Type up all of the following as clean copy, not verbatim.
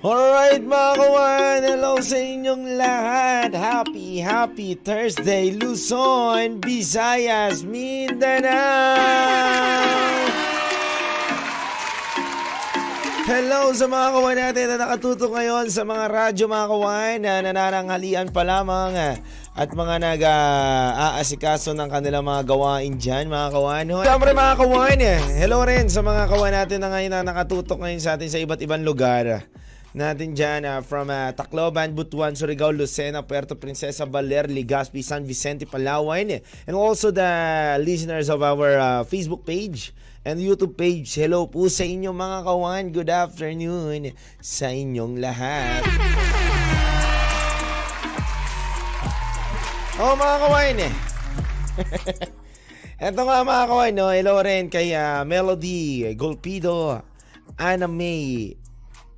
Alright mga kawan, hello sa inyong lahat. Happy Thursday, Luzon, Visayas, Mindanao. Hello sa mga kawan natin na nakatutok ngayon sa mga radyo mga kawan na nanananghalian pa lamang at mga nag-aasikaso ng kanilang mga gawain dyan mga kawan. Siyempre mga kawan, hello rin sa mga kawan natin na ngayon na nakatutok ngayon sa atin sa iba't ibang lugar natin dyan from Tacloban, Butuan, Surigao, Lucena, Puerto Princesa, Baler, Legazpi, San Vicente, Palawan, and also the listeners of our Facebook page and YouTube page. Hello po sa inyo mga kawan. Good afternoon sa inyong lahat. Mga kawan eto nga mga kawan, no? Hello rin kay Melody Golpido, Ana May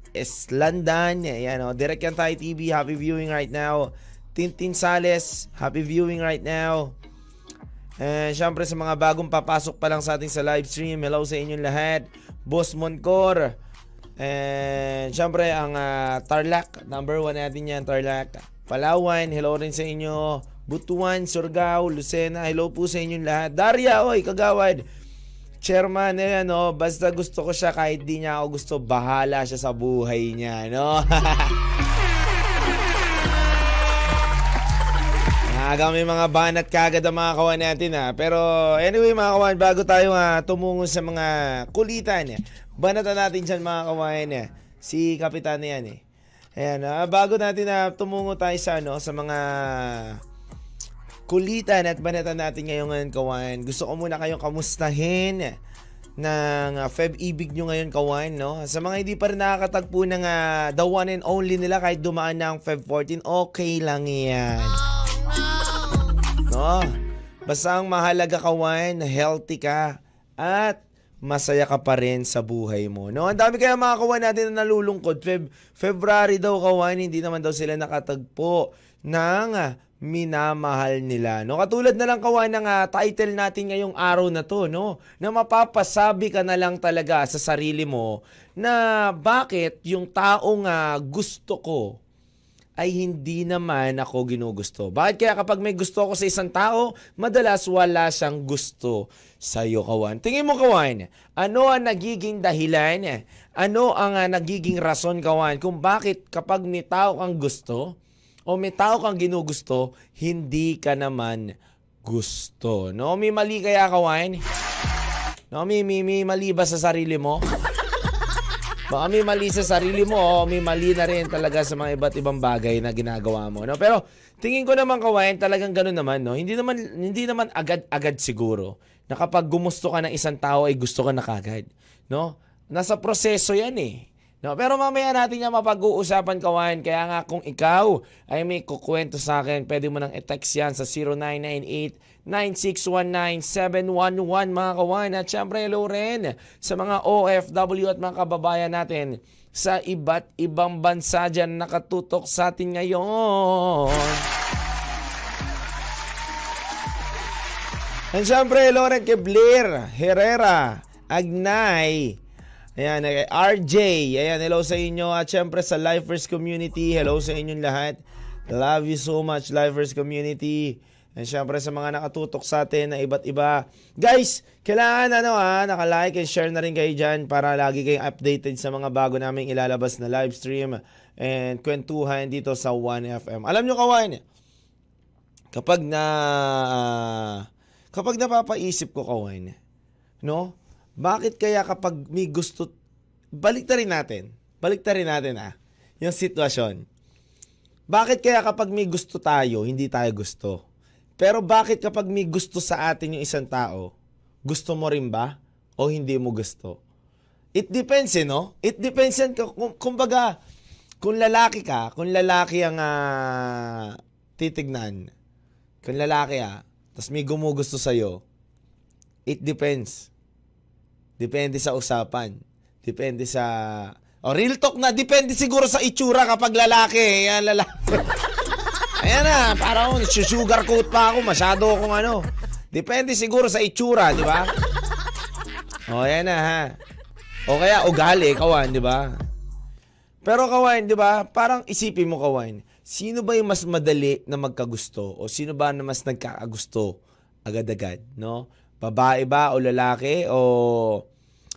Eslandan, ayan, Direct Yan Tayo TV, happy viewing right now. Tintin Sales, happy viewing right now. And syempre sa mga bagong papasok pa lang sa ating sa live stream, hello sa inyong lahat. Boss Moncor, and syempre ang Tarlac, number 1 natin yan, Tarlac. Palawan, hello rin sa inyo. Butuan, Surigao, Lucena, hello po sa inyong lahat. Daria, oy, Kagawad, Chairman, basta gusto ko siya kahit di niya ako gusto, bahala siya sa buhay niya, no? May mga banat kagad ang mga kawan natin, Pero anyway mga kawan, bago tayo tumungo sa mga kulitan, banatan natin dyan mga kawan, si Kapitan na yan, Ayan, bago natin tumungo tayo sa, sa mga kulitan at banatan natin ngayon kawan, gusto ko muna kayong kamustahin ng Feb Ibig nyo ngayon kawan, no? Sa mga hindi pa rin nakakatagpo ng the one and only nila kahit dumaan na ang Feb 14, okay lang yan, no? Basta ang mahalaga kawan, healthy ka at masaya ka pa rin sa buhay mo, no? Ang dami kaya mga kawan natin na nalulungkot. February daw kawan, hindi naman daw sila nakatagpo ng minamahal nila, no? Katulad na lang kawan ng title natin ngayong araw na to, no? Na mapapasabi ka na lang talaga sa sarili mo na bakit yung taong gusto ko ay hindi naman ako ginugusto. Bakit kaya kapag may gusto ako sa isang tao, madalas wala siyang gusto sa iyo kawan? Tingin mo kawan, ano ang nagiging dahilan? Ano ang nagiging rason kawan kung bakit kapag may tao kang gusto o may tao kang ginugusto, hindi ka naman gusto, no? May mali kaya kawan? No, may mali ba sa sarili mo? Baka may mali sa sarili mo, o may mali na rin talaga sa mga iba't ibang bagay na ginagawa mo, no? Pero tingin ko naman kawan, talagang gano'n naman, no? Hindi naman agad-agad siguro na kapag gumusto ka ng isang tao ay gusto ka na kagad, no? Nasa proseso 'yan, no, pero mamaya natin yan mapag-uusapan kawan. Kaya nga kung ikaw ay may kukwento sa akin, pwede mo nang i-text yan sa 0998-9619-711 mga kawan. At syempre hello rin sa mga OFW at mga kababayan natin sa iba't ibang bansa dyan nakatutok sa atin ngayon. And syempre hello rin kay Blair Herrera Agnay, ayan, RJ, ayan, hello sa inyo. At syempre sa Lifers Community, hello sa inyong lahat. Love you so much, Lifers Community. And syempre sa mga nakatutok sa atin na iba't iba. Guys, kailangan naka-like and share na rin kayo dyan para lagi kayong updated sa mga bago naming ilalabas na live stream and kwentuhan dito sa 1FM. Alam nyo kawan, kapag napapaisip ko kawan, no? Bakit kaya kapag may gusto, baliktarin natin yung sitwasyon. Bakit kaya kapag may gusto tayo, hindi tayo gusto? Pero bakit kapag may gusto sa atin yung isang tao, gusto mo rin ba? O hindi mo gusto? It depends, no? It depends yan. Kumbaga, kung lalaki ang titignan, kung lalaki tapos may gumugusto sa'yo, it depends. Depende sa usapan. Depende sa... real talk na. Depende siguro sa itsura kapag lalaki. Yan, lalaki. Ayan na. Parang sugarcoat pa ako. Masyado akong Depende siguro sa itsura, di ba? Yan na, O kaya ugali, kawan, di ba? Pero kawan, di ba? Parang isipin mo kawan, sino ba yung mas madali na magkagusto? O sino ba na mas nagkakagusto agad-agad, no? Babae ba o lalaki? O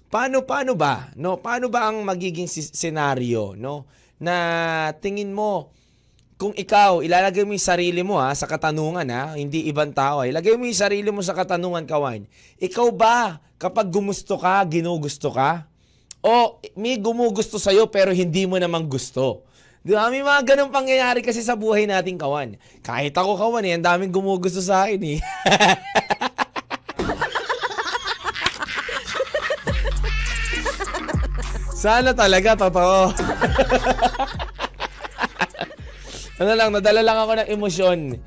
paano ba? No? Paano ba ang magiging senaryo, no? Na tingin mo, kung ikaw, ilalagay mo yung sarili mo sa katanungan hindi ibang tao. Ilagay mo yung sarili mo sa katanungan, kawan. Ikaw ba, kapag gumusto ka, ginugusto ka? O may gumugusto sa'yo pero hindi mo namang gusto? Di ba? May mga ganun pangyayari kasi sa buhay natin, kawan. Kahit ako, kawan, ang daming gumugusto sa akin. Sana talaga, totoo. Nadala lang ako ng emosyon.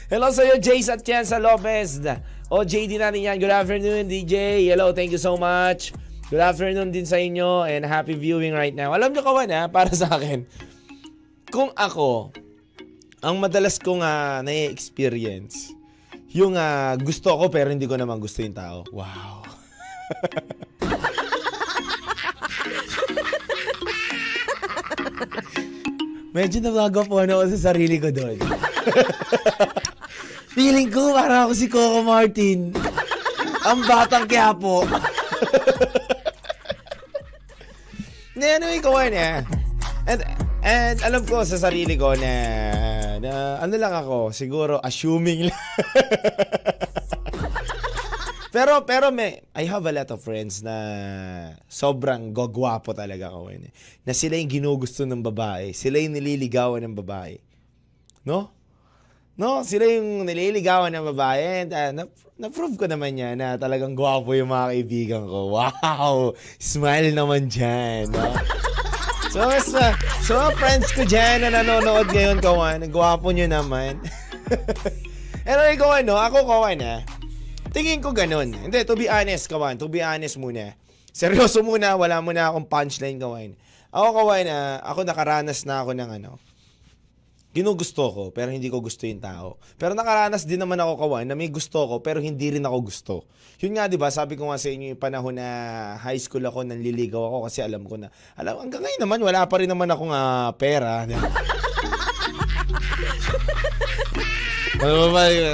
Hello sa'yo, Jace Atienza Lopez. O, JD natin yan. Good afternoon, DJ. Hello, thank you so much. Good afternoon din sa inyo and happy viewing right now. Alam nyo kawan para sa akin, kung ako, ang madalas kong na-experience, yung gusto ko pero hindi ko naman gusto yung tao. Wow. Medyo nabagapuan ako sa sarili ko doon. Feeling ko parang ako si Coco Martin. Ang batang Quiapo. Anyway, kawan And alam ko sa sarili ko na ano lang ako, siguro assuming lang. Pero I have a lot of friends na sobrang gagwapo talaga kawan. Na sila yung ginugusto ng babae. Sila yung nililigawan ng babae. No? No, sila yung nililigawan ng babae. And na-prove ko naman yan na talagang gwapo yung mga kaibigan ko. Wow! Smile naman dyan. No? So friends ko dyan na nanonood ngayon, kawan. Gwapo nyo naman. Anyway, kawan, no? Ako, kawan, tingin ko ganun. Hindi, to be honest, kawan. To be honest muna. Seryoso muna, wala muna akong punchline, kawan. Ako, kawan, ako nakaranas na ako ng ginugusto ko, pero hindi ko gusto yung tao. Pero nakaranas din naman ako, kawan, na may gusto ko, pero hindi rin ako gusto. Yun nga, di ba? Sabi ko nga sa inyo yung panahon na high school ako, nanliligaw ako kasi alam ko na, hanggang ngayon naman, wala pa rin naman akong pera.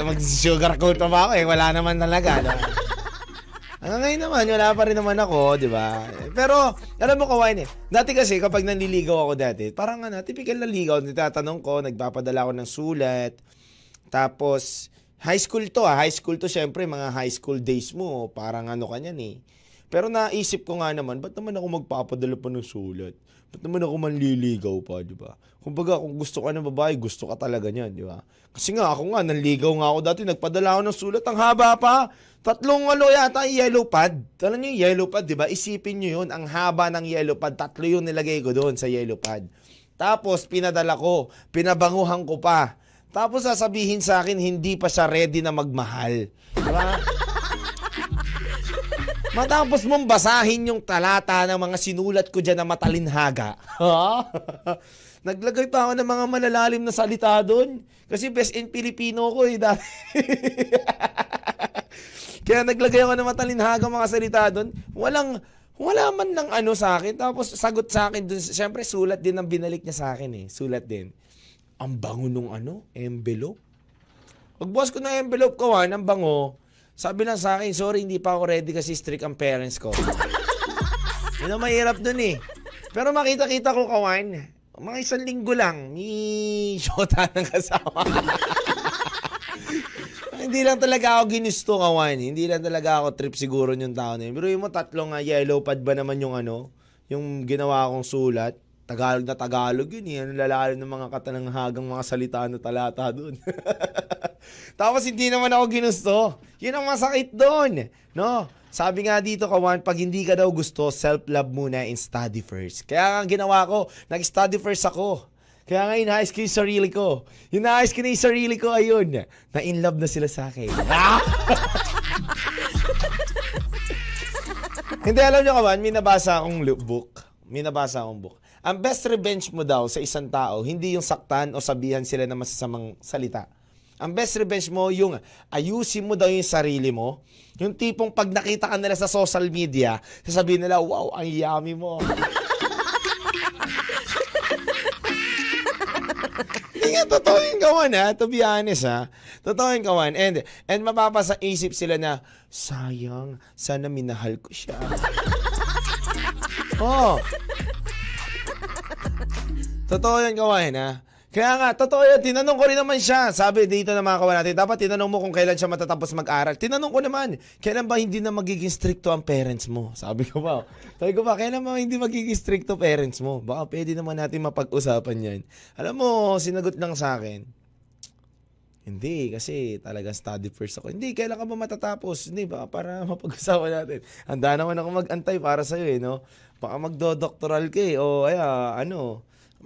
Mag-sugarcoat pa ba ako wala naman talaga. No? Hanggang ngayon naman, wala pa rin naman ako, di ba? Pero, alam mo kawan dati kasi kapag nanliligaw ako dati, parang typical na ligaw, nitatanong ko, nagpapadala ako ng sulat, tapos, high school to syempre, mga high school days mo, parang ka niyan Pero naisip ko nga naman, ba't naman ako magpapadala pa ng sulat? Ba't naman ako manliligaw pa, di ba? Kumbaga, kung gusto ka ng babae, gusto ka talaga niyan, di ba? Kasi nga, ako nga, nanligaw nga ako dati, nagpadala ako ng sulat, ang haba pa. 3 yata yellow pad. Alam niyo yung yellow pad, di ba? Isipin niyo yun, ang haba ng yellow pad, 3 yung nilagay ko doon sa yellow pad. Tapos, pinadala ko, pinabanguhan ko pa. Tapos, sasabihin sa akin, hindi pa siya ready na magmahal. Di ba? Matapos mong basahin yung talata ng mga sinulat ko dyan na matalinhaga. Naglagay pa ako ng mga malalalim na salita doon. Kasi best in Filipino ko dati. Kaya naglagay ako ng matalinhaga mga salita doon. Wala man lang sa akin. Tapos sagot sa akin doon. Siyempre sulat din ang binalik niya sa akin Sulat din. Ang bango nung envelope. Pagbukas ko ng envelope ko ang bango. Sabi lang sa akin, sorry, hindi pa ako ready kasi strict ang parents ko. Yun ang mahirap dun Pero makita-kita ko, kawan, mga 1 linggo lang, may shota ng kasama. Hindi lang talaga ako ginusto, kawan. Hindi lang talaga ako trip siguro yung tao na yun. Pero yung 3 yellow pad ba naman yung yung ginawa kong sulat. Tagalog na Tagalog yun lalalim ng mga katananghagang mga salita na talata doon. Tapos hindi naman ako ginusto. Yun ang masakit doon. No? Sabi nga dito, kawan, pag hindi ka daw gusto, self-love muna and study first. Kaya nga ginawa ko, nag-study first ako. Kaya nga inaayos ko yung sarili ko. Inaayos ko na yung sarili ko, ayun. Na-in-love na sila sa akin. Hindi, alam nyo kawan, may nabasa akong book. Ang best revenge mo daw sa isang tao, hindi yung saktan o sabihan sila ng masasamang salita. Ang best revenge mo, yung ayusin mo daw yung sarili mo. Yung tipong pag nakita ka nila sa social media, sasabihin nila, wow, ang yummy mo. Hindi nga, totoo yung kawan ha, to be honest ha. Totoo yung kawan. And mapapasa isip sila na, sayang, sana minahal ko siya. Oh. Totoo yan kawan ha. Kaya nga, totoo yan, tinanong ko rin naman siya. Sabi dito na mga kawan natin, dapat tinanong mo kung kailan siya matatapos mag-aral. Tinanong ko naman, kailan ba hindi na magiging stricto ang parents mo? Sabi ko ba, kailan ba hindi magiging stricto parents mo? Baka pwede naman natin mapag-usapan yan. Alam mo, sinagot lang sa akin, hindi, kasi talaga study first ako. Hindi, kailan ka ba matatapos? Hindi, baka para mapag-usapan natin. Handa naman ako mag-antay para sa'yo no? Baka magdo-doctoral ka o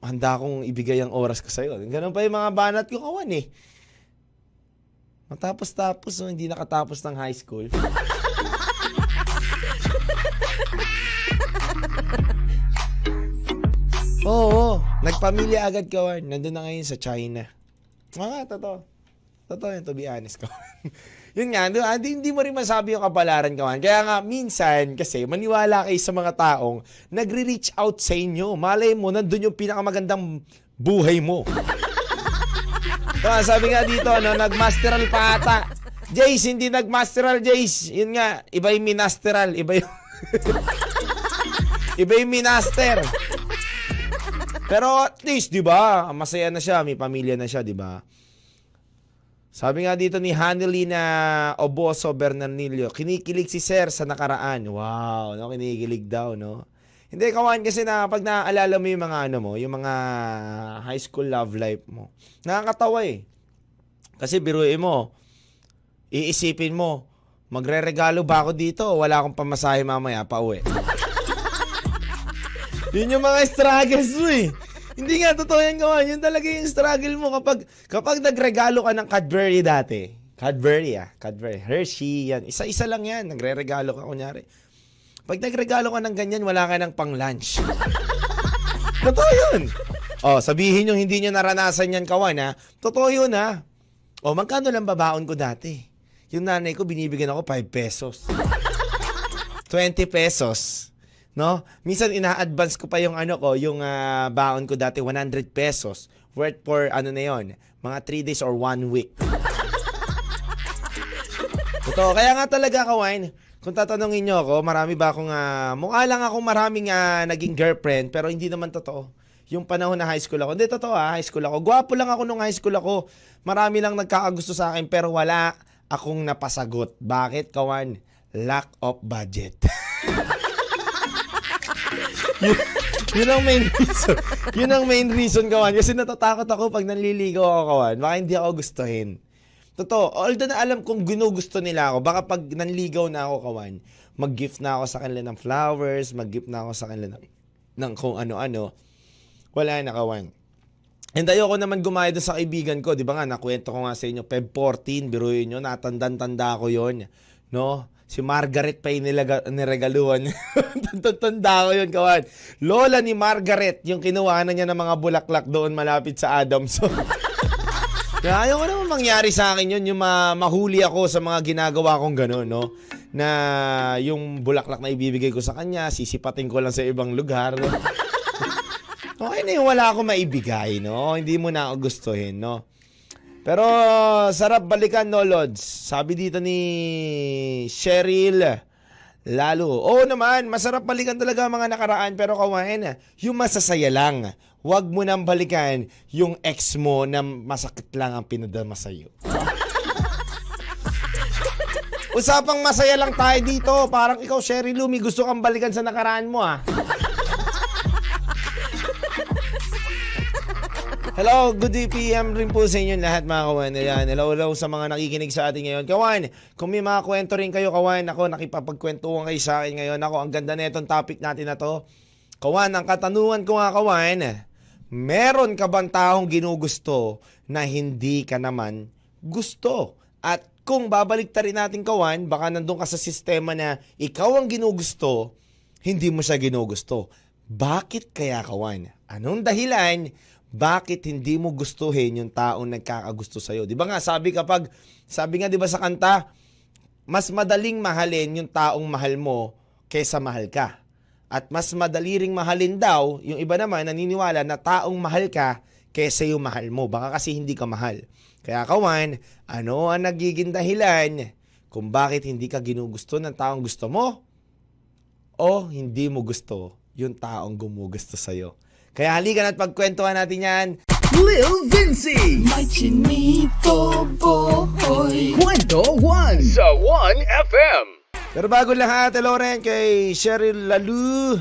handa akong ibigay ang oras ko sa'yo. Ganun pa yung mga banat ko kawan Matapos-tapos, hindi nakatapos ng high school. Oo, nagpamilya agad kawan. Nandun na ngayon sa China. Totoo. Totoo yun, to be honest kawan. Yun nga, hindi mo rin masabi yung kapalaran kawan. Kaya nga, minsan, kasi maniwala kayo sa mga taong nagre-reach out sa inyo. Malay mo, nandun yung pinakamagandang buhay mo. Sabi nga dito, nagmasteral pa ata. Jace, hindi nagmasteral, Jace. Yun nga, iba yung minasteral. Iba yung minaster. Pero at least, di ba, masaya na siya, may pamilya na siya, di ba? Sabi nga dito ni Hanelina Oboso Bernarnillo, kinikilig si Sir sa nakaraan. Wow, kinikilig daw, no? Hindi, kawan, kasi pag naaalala mo yung mga yung mga high school love life mo, nakakatawa Kasi biruin mo, iisipin mo, magre-regalo ba ako dito o wala akong pamasahe mamaya pa uwi? Yun yung mga struggles mo Hindi nga, totoo yan kawan. Yun talaga yung struggle mo kapag nagregalo ka ng Cadbury dati. Cadbury. Hershey, yan. Isa-isa lang yan. Nagre-regalo ka, kunyari. Pag nagregalo ka ng ganyan, wala ka ng pang-lunch. Totoo yun. Sabihin nyo, hindi nyo naranasan yan kawan ha. Totoo yun ha. Magkano lang babaon ko dati? Yung nanay ko, binibigyan ako 5 pesos. 20 pesos. No? Minsan ina-advance ko pa yung yung baon ko dati 100 pesos worth for mga 3 days or 1 week. Totoo, kaya nga talaga kawan, kung tatanungin niyo ako, marami ba akong mukha lang akong maraming naging girlfriend pero hindi naman totoo. Yung panahon na high school ako, hindi totoo high school ako. Gwapo lang ako nung high school ako. Marami lang nagkakagusto sa akin pero wala akong napasagot. Bakit kawan? Lack of budget. Yun ang main reason. Yun ang main reason kawan. Kasi natatakot ako pag nanliligaw ako kawan. Baka hindi ako gustuhin. Totoo. Although na alam kong ginugusto nila ako. Baka pag nanligaw na ako kawan, mag-gift na ako sa kanila ng flowers, mag-gift na ako sa kanila ng kung ano-ano. Wala na kawan. And ayoko naman gumaya doon sa kaibigan ko. Di ba nga, nakwento ko nga sa inyo, Feb 14, biruin nyo, natandan-tanda ko yon, no? Si Margaret pa yung niregaluhan. Tanda ko yun, kawan. Lola ni Margaret, yung kinuha na niya ng mga bulaklak doon malapit sa Adamson. Kaya ayaw ko naman mangyari sa akin yun, yung mahuli ako sa mga ginagawa kong gano'n, no? Na yung bulaklak na ibibigay ko sa kanya, sisipatin ko lang sa ibang lugar. No? Okay na yung wala akong maibigay, no? Hindi mo na ako gustuhin, no? Pero sarap balikan, no, Lods? Sabi dito ni Cheryl Lalo. Oo naman, masarap balikan talaga mga nakaraan. Pero kawain, yung masasaya lang. Huwag mo nang balikan yung ex mo na masakit lang ang pinadama sa'yo. Usapang masaya lang tayo dito. Parang ikaw, Cheryl Lumi, gusto kang balikan sa nakaraan mo, Hello, good PM rin po sa inyo lahat mga kawan. Ayan, hello sa mga nakikinig sa atin ngayon. Kawan, kung may mga kwento rin kayo kawan, ako nakipapagkwentuhan kayo sa akin ngayon. Ako, ang ganda na itong topic natin na to. Kawan, ang katanungan ko nga kawan, meron ka bang taong ginugusto na hindi ka naman gusto? At kung babalik ta rin natin kawan, baka nandun ka sa sistema na ikaw ang ginugusto, hindi mo siya ginugusto. Bakit kaya kawan? Anong dahilan? bakit hindi mo gustuhin yung taong nagkakagusto sa'yo? Di ba nga, sabi nga di ba sa kanta, mas madaling mahalin yung taong mahal mo kaysa mahal ka. At mas madali ring mahalin daw, yung iba naman naniniwala na taong mahal ka kaysa yung mahal mo. Baka kasi hindi ka mahal. Kaya kawan, ano ang nagiging dahilan kung bakit hindi ka ginugusto ng taong gusto mo o hindi mo gusto yung taong gumugusto sa'yo? Kaya halika na't pagkwentuhan natin yan. Lil Vinci, may chinito boy. Kwento 1 sa 1FM. Pero bago lahat, hello rin kay Cheryl Lalu,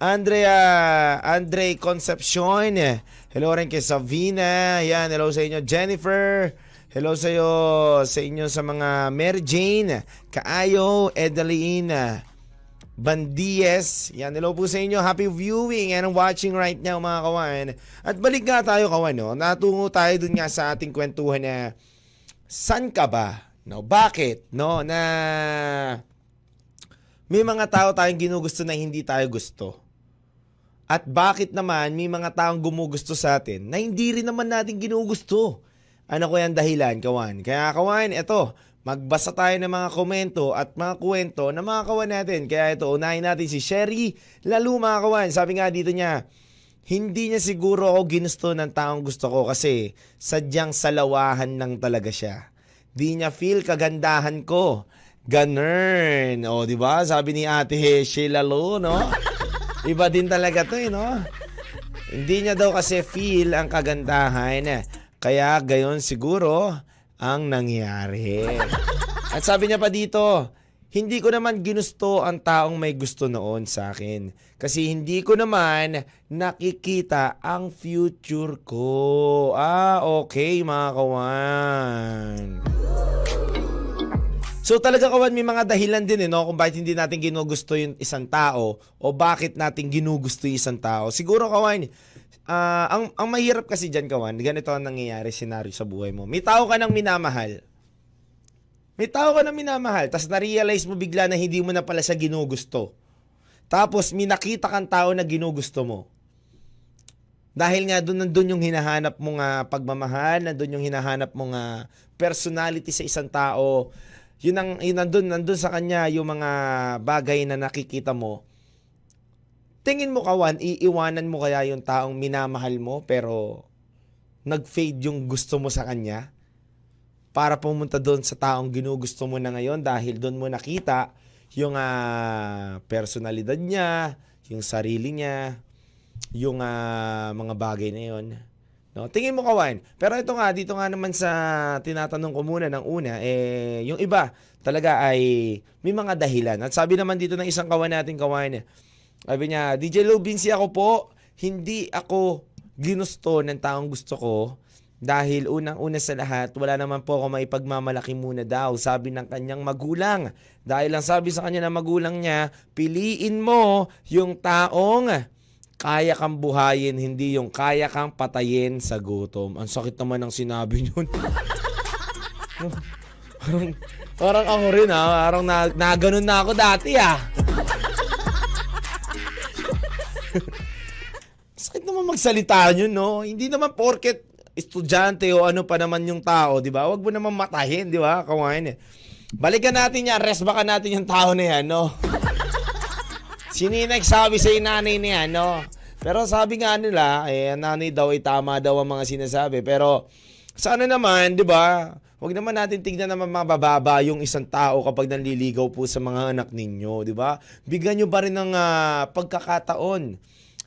Andre Concepcion, hello rin kay Savina, yan, hello sa inyo Jennifer, hello sa inyo sa mga Mary Jane, Kaayo, Edeline, Bandies, yan, hello po sa inyo, happy viewing and watching right now mga kawan. At balik nga tayo kawan, no? Natungo tayo dun nga sa ating kwentuhan na san ka ba? No, bakit? No, na may mga tao tayong ginugusto na hindi tayo gusto. At bakit naman may mga taong gumugusto sa atin na hindi rin naman natin ginugusto? Ano ko yan dahilan, kawan? Kaya kawan, eto, magbasa tayo ng mga komento at mga kwento ng mga kawan natin. Kaya ito, unahin natin si Sherry Lalu mga kawan. Sabi nga dito niya, hindi niya siguro ako ginusto ng taong gusto ko kasi sadyang salawahan lang talaga siya. Di niya feel kagandahan ko. Ganun. O, di ba? Sabi ni Ate Sheila Lo, no? Iba din talaga to, no? Hindi niya daw kasi feel ang kagandahan. Kaya gayon siguro ang nangyari. At sabi niya pa dito, hindi ko naman ginusto ang taong may gusto noon sa akin. Kasi hindi ko naman nakikita ang future ko. Okay mga kawan. So talaga kawan, may mga dahilan din no, kung bakit hindi natin ginugusto yung isang tao o bakit natin ginugusto yung isang tao. Siguro kawan, ang mahirap kasi dyan kawan, ganito ang nangyayari senaryo sa buhay mo. May tao ka nang minamahal. Tapos na-realize mo bigla na hindi mo na pala siya ginugusto. Tapos may nakita kang tao na ginugusto mo. Dahil nga nandun yung hinahanap mong pagmamahal, nandun yung hinahanap mong personality sa isang tao. Yun nandun sa kanya yung mga bagay na nakikita mo. Tingin mo kawan, iiwanan mo kaya yung taong minamahal mo pero nag-fade yung gusto mo sa kanya para pumunta doon sa taong ginugusto mo na ngayon dahil doon mo nakita yung personalidad niya, yung sarili niya, yung mga bagay na yun. No, tingin mo kawan. Pero ito nga, dito nga naman sa tinatanong ko muna ng una, yung iba talaga ay may mga dahilan. At sabi naman dito ng isang kawan natin, kawan, sabi niya, DJ Lil Vinci ako po, hindi ako ginusto ng taong gusto ko dahil unang-una sa lahat, wala naman po ako maipagmamalaki muna daw, sabi ng kanyang magulang. Dahil lang sabi sa kanya ng magulang niya, piliin mo yung taong kaya kang buhayin, hindi yung kaya kang patayin sa gutom. Ang sakit naman ng sinabi yun. parang ako rin parang naganon na ako dati Sakit naman magsalita yun, no? Hindi naman porket estudyante o ano pa naman yung tao, di ba? Huwag mo naman matahin, di ba? Kawain Balikan natin yan, rest baka natin yung tao na yan, no? Sino yung nagsabi sa nanay niya, no? Pero sabi nga nila, nanay daw ay tama daw ang mga sinasabi. Pero sana naman, di ba? Huwag naman natin tignan naman mabababa yung isang tao kapag nanliligaw po sa mga anak ninyo, di ba? Bigyan nyo pa rin ng pagkakataon,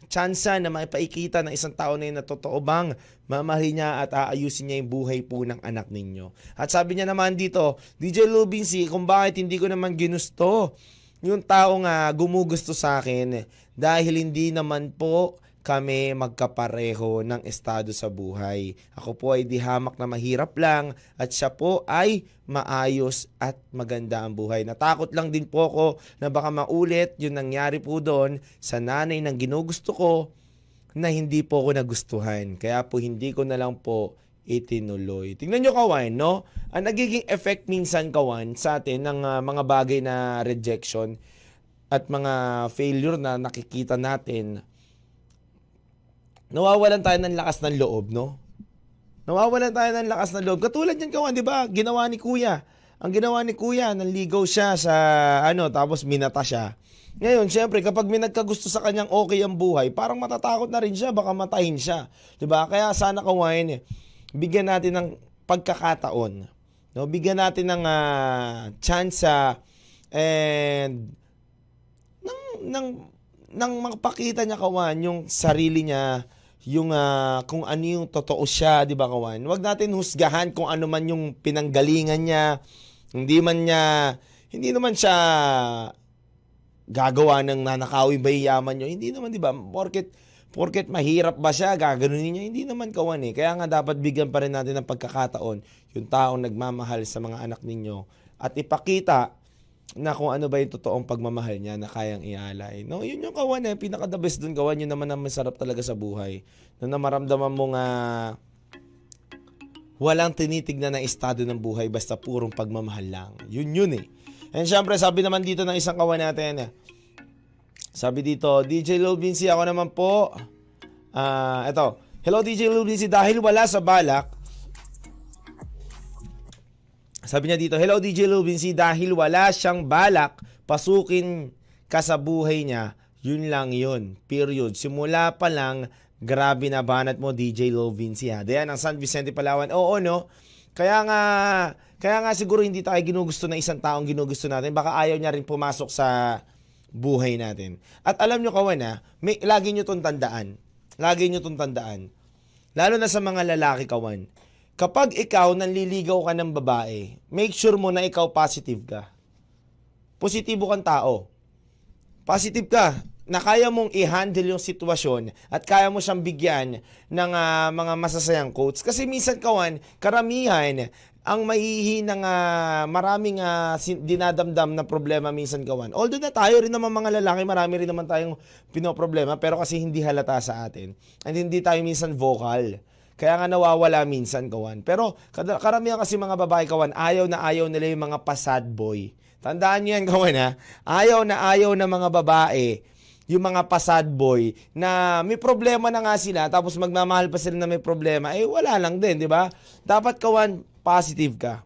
tsansa na maipaikita ng isang tao na yun na totoo bang mamahalin niya at aayusin niya yung buhay po ng anak ninyo. At sabi niya naman dito, DJ Lil Vinci, kung bakit hindi ko naman ginusto yung taong gumugusto sa akin dahil hindi naman po kami magkapareho ng estado sa buhay. Ako po ay di hamak na mahirap lang at siya po ay maayos at maganda ang buhay. Natakot lang din po ako na baka maulit yung nangyari po doon sa nanay ng ginugusto ko na hindi po ako nagustuhan. Kaya po hindi ko na lang po itinuloy. Tingnan nyo kawan, no? Ang nagiging effect minsan kawan sa atin ng mga bagay na rejection at mga failure na nakikita natin, nawawalan tayo ng lakas ng loob, no? Nawawalan tayo ng lakas ng loob. Katulad yan, kawan, di ba? Ginawa ni Kuya. Ang ginawa ni Kuya, nanligaw siya sa tapos minata siya. Ngayon, syempre, kapag may nagkagusto sa kanyang okay ang buhay, parang matatakot na rin siya, baka matahin siya. Di ba? Kaya sana, kawan, bigyan natin ng pagkakataon. No? Bigyan natin ng chance and nang magpakita niya, kawan, yung sarili niya, yung kung ano yung totoo siya, di ba, kawan? Huwag natin husgahan kung ano man yung pinanggalingan niya. Hindi naman siya gagawa ng nanakawi ba yaman niyo. Hindi naman, di ba? Porket mahirap ba siya, gaganunin niya. Hindi naman, kawan eh. Kaya nga dapat bigyan pa rin natin ng pagkakataon yung taong nagmamahal sa mga anak ninyo at ipakita na kung ano ba yung totoong pagmamahal niya na kayang ialay. No, yun yung, kawan eh. Pinaka-the best dun, kawan. Yun naman ang masarap talaga sa buhay. Na maramdaman mo nga walang tinitignan na estado ng buhay basta purong pagmamahal lang. Yun eh. And syempre, sabi naman dito ng isang kawan natin, sabi dito, DJ Lil Vinci, ako naman po. Eto, hello DJ Lil Vinci, dahil wala sa balak, sabi niya dito, hello DJ Lil Vinci, dahil wala siyang balak pasukin ka sa buhay niya, yun lang yun. Period. Simula pa lang, grabe na banat mo DJ Lil Vinci ha. Dayan ang San Vicente, Palawan. Oo, no? Kaya nga siguro hindi tayo ginugusto ng isang taong ginugusto natin. Baka ayaw niya rin pumasok sa buhay natin. At alam nyo, kawan, lagi nyo itong tandaan. Lagi nyo itong tandaan. Lalo na sa mga lalaki, kawan. Kapag ikaw nanliligaw ka ng babae, make sure mo na ikaw positive ka. Positibo kang tao. Positive ka na kaya mong i-handle yung sitwasyon at kaya mo siyang bigyan ng mga masasayang quotes. Kasi minsan, kawan, karamihan ang mahihinang maraming dinadamdam na problema minsan, kawan. Although na tayo rin naman mga lalaki, marami rin naman tayong pinoproblema, pero kasi hindi halata sa atin. And hindi tayo minsan vocal. Kaya nga nawawala minsan, kawan. Pero karamihan kasi mga babae, kawan, ayaw nila yung mga pasad boy. Tandaan niyo yan, kawan, ha? Ayaw na mga babae, yung mga pasad boy, na may problema na nga sila, tapos magmamahal pa sila na may problema, wala lang din, di ba? Dapat, kawan, positive ka.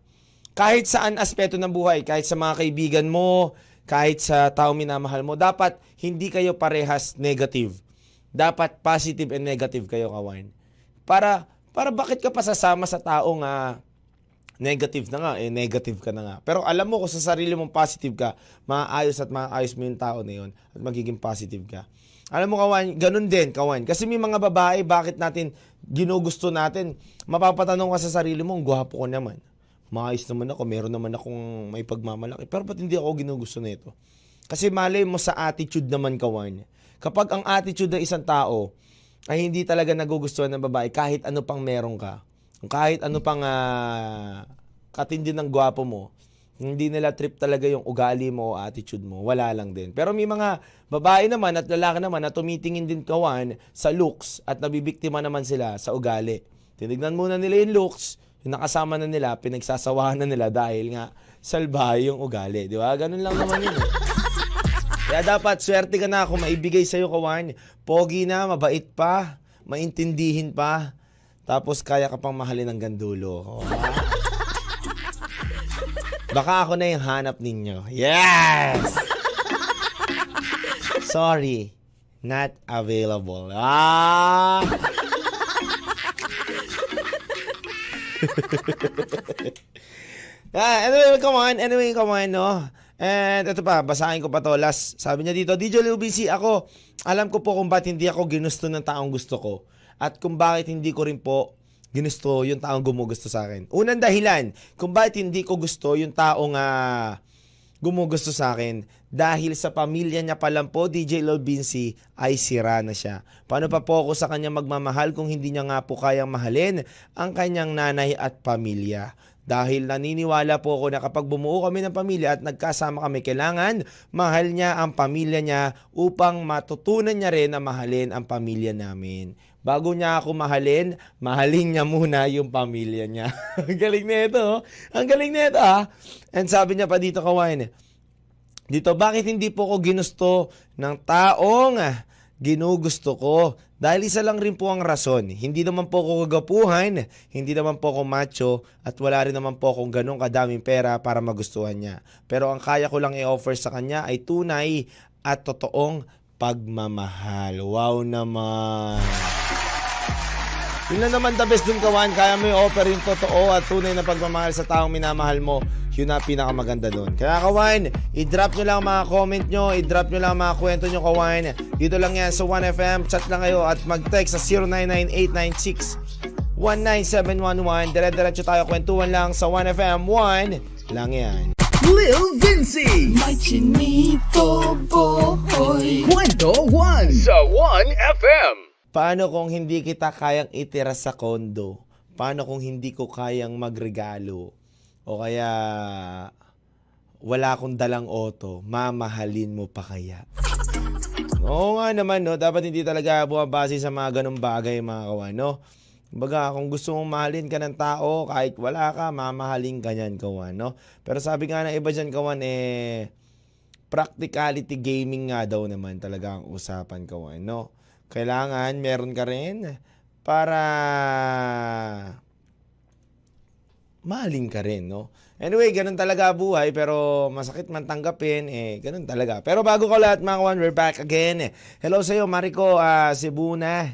Kahit saan aspeto ng buhay, kahit sa mga kaibigan mo, kahit sa tao minamahal mo, dapat hindi kayo parehas negative. Dapat positive and negative kayo, kawan. Para bakit ka pa sasama sa taong negative na nga, negative ka na nga. Pero alam mo kung sa sarili mong positive ka, maayos mo yung tao na yun at magiging positive ka. Alam mo, kawan, ganun din, kawan. Kasi may mga babae, bakit natin ginugusto natin? Mapapatanong ka sa sarili mo, gwapo ko naman. Maayos naman ako, meron naman akong may pagmamalaki. Pero ba't hindi ako ginugusto nito? Kasi malay mo sa attitude naman, kawan. Kapag ang attitude ng isang tao ay hindi talaga nagugustuhan ng babae, kahit ano pang meron ka, kahit ano pang katindi ng gwapo mo, hindi nila trip talaga yung ugali mo o attitude mo, wala lang din. Pero may mga babae naman at lalaki naman na tumitingin din, kawan, sa looks at nabibiktima naman sila sa ugali. Tinignan muna nila yung looks, yung nakasama na nila, pinagsasawahan na nila dahil nga salbahe yung ugali. Di ba? Ganun lang naman yun. Kaya dapat, swerte ka na kung maibigay sa'yo, kawan. Pogi na, mabait pa, maintindihin pa, tapos kaya ka pang mahalin hanggang dulo. Baka ako na yung hanap ninyo. Yes! Sorry, not available. Anyway, come on, no? And ito pa, basahin ko pa to. Last, sabi niya dito, DJ Lil Vinci, ako, alam ko po kung bakit hindi ako ginusto ng taong gusto ko. At kung bakit hindi ko rin po ginusto yung taong gumugusto sa akin. Unang dahilan, kung bakit hindi ko gusto yung taong gumugusto sa akin, dahil sa pamilya niya pa lang po, DJ Lil Vinci, ay sira na siya. Paano pa po ako sa kanya magmamahal kung hindi niya nga po kayang mahalin ang kanyang nanay at pamilya? Dahil naniniwala po ako na kapag bumuo kami ng pamilya at nagkasama kami, kailangan mahal niya ang pamilya niya upang matutunan niya rin na mahalin ang pamilya namin. Bago niya ako mahalin niya muna yung pamilya niya. Ang galing na ito. Ang galing na ito, ha? And sabi niya pa dito, kawan, dito, bakit hindi po ako ginusto ng taong ginugusto ko. Dahil isa lang rin po ang rason. Hindi naman po ako kagapuhan, hindi naman po ako macho, at wala rin naman po akong ganong kadaming pera para magustuhan niya. Pero ang kaya ko lang i-offer sa kanya ay tunay at totoong pagmamahal. Wow naman! Yun lang naman the best dun, kawan. Kaya mo i-offer yung totoo at tunay na pagmamahal sa taong minamahal mo. Yun na pinakamaganda dun. Kaya kawan, i-drop nyo lang mga comment nyo, i-drop nyo lang mga kwento nyo, kawan. Dito lang yan sa 1FM. Chat lang kayo at mag-text sa 099896197111. Dire-diretso tayo, kwentuhan lang sa 1FM. 1 lang yan. Lil Vinci, may chinito boy. Kwento 1 sa 1FM. Paano kung hindi kita kayang itira sa kondo? Paano kung hindi ko kayang magregalo? O kaya wala akong dalang auto, mamahalin mo pa kaya? Oo nga naman, no? Dapat hindi talaga bumabase sa mga ganong bagay, mga kawan, no? Baga, kung gusto mong mahalin ka ng tao, kahit wala ka, mamahalin ka niyan, kawan, no? Pero sabi nga ng iba dyan, kawan, practicality gaming nga daw naman talaga ang usapan, kawan, no? Kailangan meron ka rin para mahalin ka rin, no? Anyway, ganun talaga buhay, pero masakit man tanggapin, ganun talaga. Pero bago ko lahat, mga kawan, we're back again. Hello sa'yo, Mariko, Sibuma,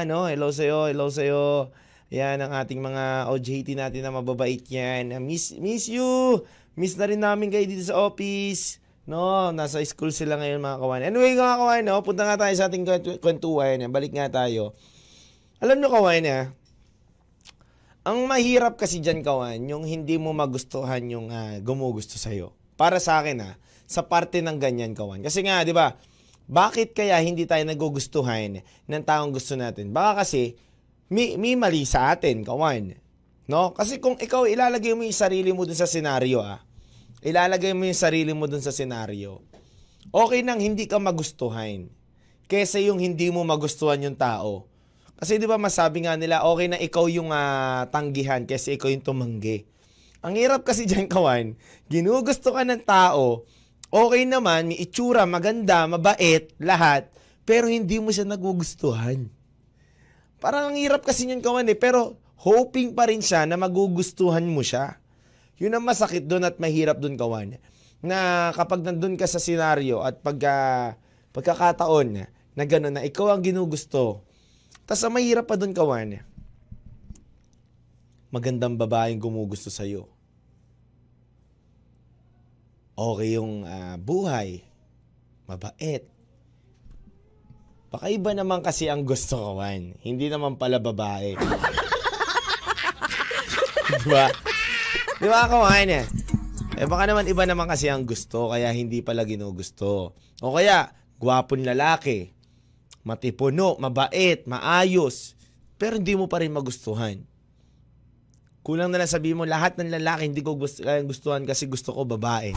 no? Hello sa'yo. Yan ang ating mga OJT natin na mababait yan. Miss you! Miss na rin namin kayo dito sa office. No, nasa school sila ngayon, mga kawan. Anyway, mga kawan, no, punta nga tayo sa ating kwentuhan. Balik nga tayo. Alam nyo, kawan, ang mahirap kasi dyan, kawan, yung hindi mo magustuhan yung gumugusto sa'yo. Para sa akin, sa parte ng ganyan, kawan. Kasi nga, di ba, bakit kaya hindi tayo nagugustuhan ng taong gusto natin? Baka kasi, may mali sa atin, kawan. No? Kasi kung ikaw ilalagay mo yung sarili mo dun sa senaryo, ilalagay mo yung sarili mo dun sa senaryo, okay nang hindi ka magustuhan kesa yung hindi mo magustuhan yung tao. Kasi di ba masabi nga nila, okay na ikaw yung tanggihan kesa ikaw yung tumanggi. Ang hirap kasi dyan, kawan, ginugusto ka ng tao, okay naman, may itsura, maganda, mabait, lahat, pero hindi mo siya nagugustuhan. Parang ang hirap kasi yun, kawan, pero hoping pa rin siya na magugustuhan mo siya. Yun ang masakit doon at mahirap doon, kawan. Na kapag nandun ka sa senaryo at pagkakataon na gano'n na ikaw ang ginugusto, tas ang mahirap pa doon, kawan, magandang babaeng gumugusto sa'yo. Okay yung buhay, mabait. Baka iba naman kasi ang gusto, kawan. Hindi naman pala babae. Diba? Di ba, kawan? Baka naman iba naman kasi ang gusto, kaya hindi pala ginugusto. O kaya, gwapong lalaki, matipuno, mabait, maayos, pero hindi mo pa rin magustuhan. Kulang na lang sabihin mo, lahat ng lalaki hindi ko gustuhan kasi gusto ko babae.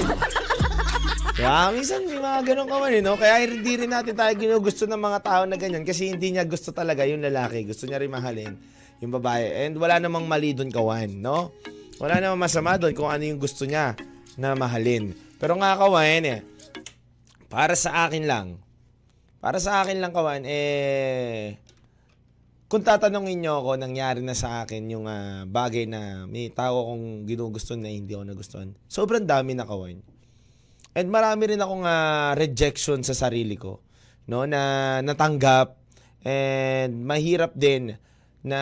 Kaya minsan may mga ganun, kawan, no? Kaya hindi rin natin tayo ginugusto ng mga tao na ganyan kasi hindi niya gusto talaga yung lalaki. Gusto niya rin mahalin yung babae. And wala namang mali doon, kawan, no? Wala namang masama doon kung ano yung gusto niya na mahalin. Pero nga, kawan, para sa akin lang, kawan, kung tatanungin nyo ako, nangyari na sa akin yung bagay na may tao akong ginugusto na hindi ako nagustuhan. Sobrang dami na, kawan. And marami rin akong rejection sa sarili ko, no, na natanggap. And mahirap din na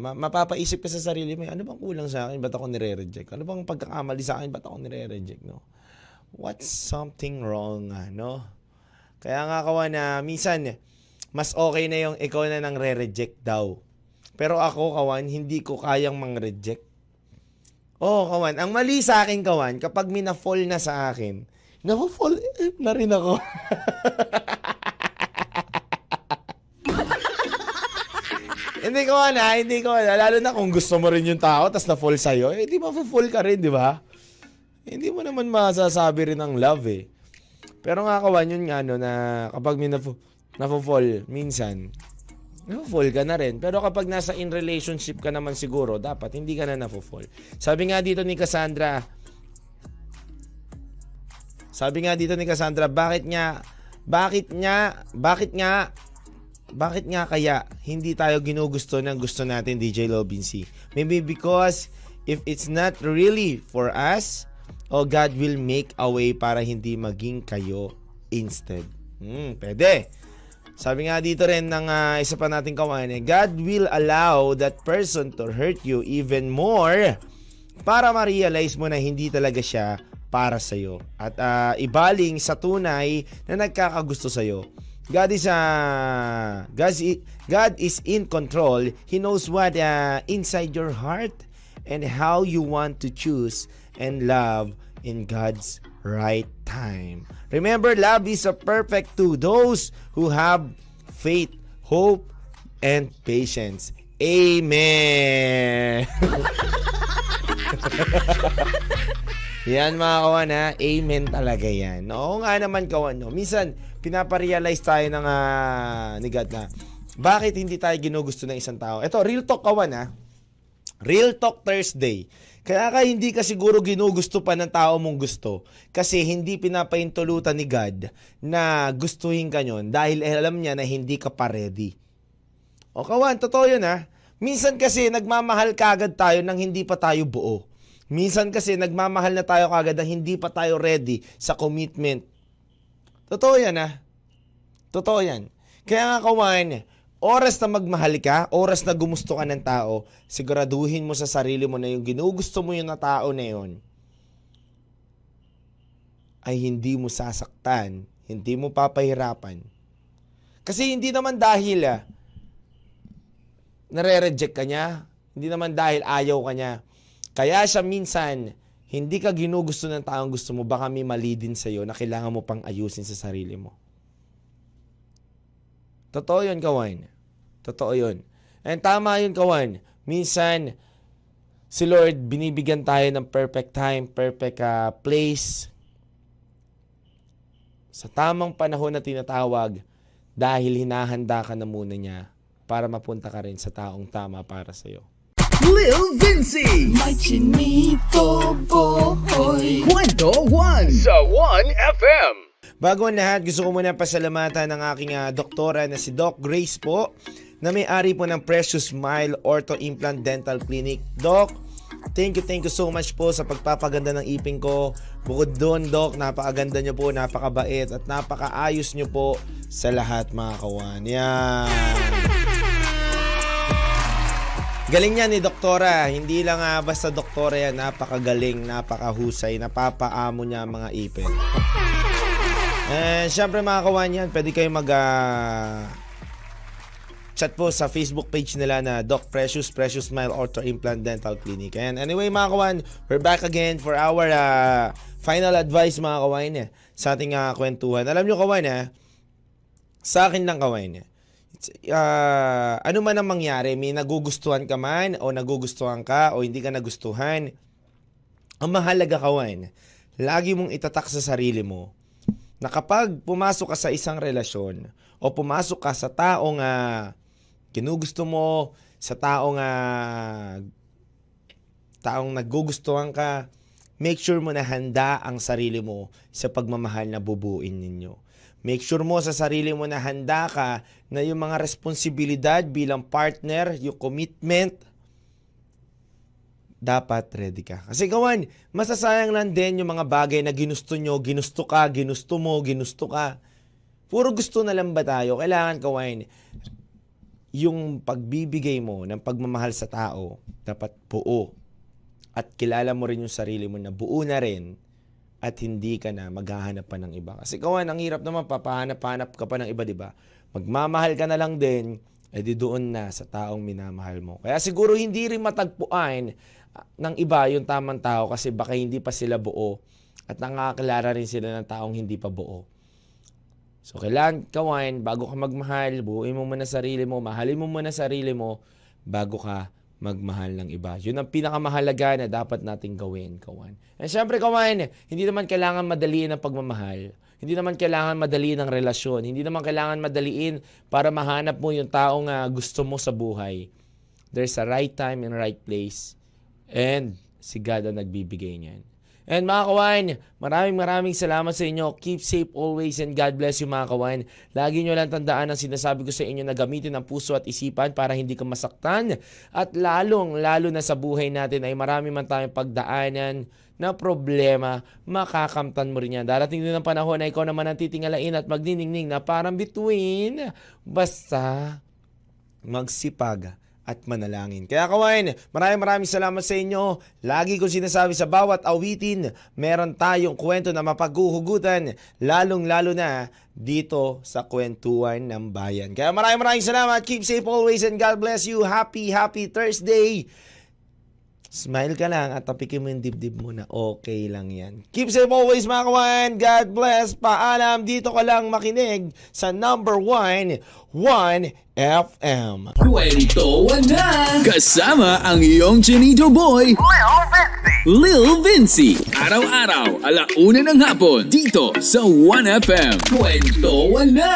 mapapaisip ka sa sarili mo, ano bang kulang sa akin? Ba't ako nire-reject? Ano bang pagkakamali sa akin? Ba't ako nire-reject? No? What's something wrong? No? Kaya nga, kawan, minsan, mas okay na yung ikaw na nang re-reject daw. Pero ako, kawan, hindi ko kayang mang-reject. Oh, kawan, ang mali sa akin, kawan, kapag may na-fall na sa akin, na-fall na rin ako. Hindi ko na. Lalo na kung gusto mo rin yung tao, tas na-fall sa'yo, di ma-fall ka rin, di ba? Hindi mo naman masasabi rin ang love, Pero nga, kawan, yun nga, no, na kapag may na-fall, minsan, na-fall ka na rin. Pero kapag nasa in relationship ka naman siguro, dapat hindi ka na na-fall. Sabi nga dito ni Cassandra, bakit nga Bakit nga kaya hindi tayo ginugusto ng gusto natin, DJ Lobinsi? Maybe because if it's not really for us, God will make a way para hindi maging kayo instead. Pwede. Sabi nga dito rin ng isa pa nating kawan, God will allow that person to hurt you even more para ma-realize mo na hindi talaga siya para sa'yo. At ibaling sa tunay na nagkakagusto sa'yo. God is in control. He knows what inside your heart and how you want to choose and love in God's right time. Remember, love is a perfect to those who have faith, hope, and patience. Amen. Yan mga kawan ha, amen talaga yan. Oo nga naman kawan, no? Minsan, pinaparealize tayo ng ni God na, bakit hindi tayo ginugusto ng isang tao? Ito, real talk kawan ha. Real Talk Thursday. Kaya hindi ka siguro ginugusto pa ng tao mong gusto. Kasi hindi pinapaintulutan ni God na gustuhin ka nyon dahil alam niya na hindi ka pa ready. O kawan, totoo yun ha. Minsan kasi nagmamahal kagad tayo nang hindi pa tayo buo. Minsan kasi nagmamahal na tayo kagad na hindi pa tayo ready sa commitment. Totoo yan ha. Totoo yan. Kaya nga kawan, oras na magmahal ka, oras na gumusto ka ng tao, siguraduhin mo sa sarili mo na yung ginugusto mo yung na tao na yun ay hindi mo sasaktan, hindi mo papahirapan. Kasi hindi naman dahil nare-reject ka niya, hindi naman dahil ayaw ka niya. Kaya siya minsan, hindi ka ginugusto ng taong gusto mo, baka may mali din sa'yo na kailangan mo pang ayusin sa sarili mo. Totoo yun, kawan. Totoo yun. And tama yun, kawan. Minsan, si Lord, binibigyan tayo ng perfect time, perfect place, sa tamang panahon na tinatawag, dahil hinahanda ka na muna niya para mapunta ka rin sa taong tama para sa'yo. Lil Vinci, my chinito boy. Kwento 1 sa 1FM. Bago ang lahat, gusto ko muna pasalamatan ng aking doktora na si Doc Grace po, na may-ari po ng Precious Smile Ortho Implant Dental Clinic. Doc, thank you so much po sa pagpapaganda ng ipin ko. Bukod doon, Doc, napakaganda nyo po, napakabait at napakaayos nyo po sa lahat mga kawan. Yan. Galing yan ni doktora. Hindi lang basta doktora yan, napakagaling, napakahusay, napapaamo niya mga ipin. Siyempre mga kawan yan, pwede kayo chat po sa Facebook page nila na Doc Precious Smile Ortho Implant Dental Clinic. And anyway mga kawan, we're back again for our final advice mga kawan sa ating kwentuhan. Alam nyo kawan sa akin lang kawan ano man ang mangyari, may nagugustuhan ka man o nagugustuhan ka o hindi ka nagustuhan, ang mahalaga kawan, lagi mong itatak sa sarili mo na kapag pumasok ka sa isang relasyon o pumasok ka sa taong ginugusto mo, sa taong nagugustuhan ka, make sure mo na handa ang sarili mo sa pagmamahal na bubuin ninyo. Make sure mo sa sarili mo na handa ka na yung mga responsibilidad bilang partner, yung commitment, dapat ready ka. Kasi kawan, masasayang lang din yung mga bagay na ginusto nyo, ginusto ka, ginusto mo, ginusto ka. Puro gusto na lang ba tayo? Kailangan kawan, yung pagbibigay mo ng pagmamahal sa tao, dapat buo. At kilala mo rin yung sarili mo na buo na rin at hindi ka na maghahanap pa ng iba. Kasi kawan, ang hirap naman, papahanap-hanap ka pa ng iba, diba? Magmamahal ka na lang din, edi doon na sa taong minamahal mo. Kaya siguro hindi rin matagpuan ng iba yung tamang tao kasi baka hindi pa sila buo at nakakilala rin sila ng taong hindi pa buo. So kailangan kawan, bago ka magmahal, buuin mo muna sarili mo, mahalin mo muna sarili mo bago ka magmahal ng iba. Yun ang pinakamahalaga na dapat nating gawin, kawan. And syempre, kawan, hindi naman kailangan madaliin ang pagmamahal. Hindi naman kailangan madaliin ang relasyon. Hindi naman kailangan madaliin para mahanap mo yung taong gusto mo sa buhay. There's a right time and right place. And si God ang nagbibigay niyan. And mga kawan, maraming salamat sa inyo. Keep safe always and God bless you mga kawan. Lagi nyo lang tandaan ang sinasabi ko sa inyo na gamitin ang puso at isipan para hindi ka masaktan. At lalo na sa buhay natin ay marami man tayong pagdaanan na problema, makakamtan mo rin yan. Darating din ang panahon na ikaw naman ang titingalain at magdiningning na parang bituin. Basta magsipag at manalangin. Kaya kawan, maraming salamat sa inyo. Lagi ko sinasabi sa bawat awitin, meron tayong kwento na mapaghuhugutan, lalong-lalo na dito sa Kwentuhan ng Bayan. Kaya maraming salamat. Keep safe always and God bless you. Happy Thursday. Smile ka lang at tapikin mo yung dibdib mo na okay lang yan. Keep safe always mga kawan. God bless. Paalam. Dito ka lang makinig sa number 1 FM. Kwentuhan na! Kasama ang iyong Chinito Boy, Lil Vinci. Araw-araw, 1:00 ng hapon, dito sa 1FM. Kwentuhan na!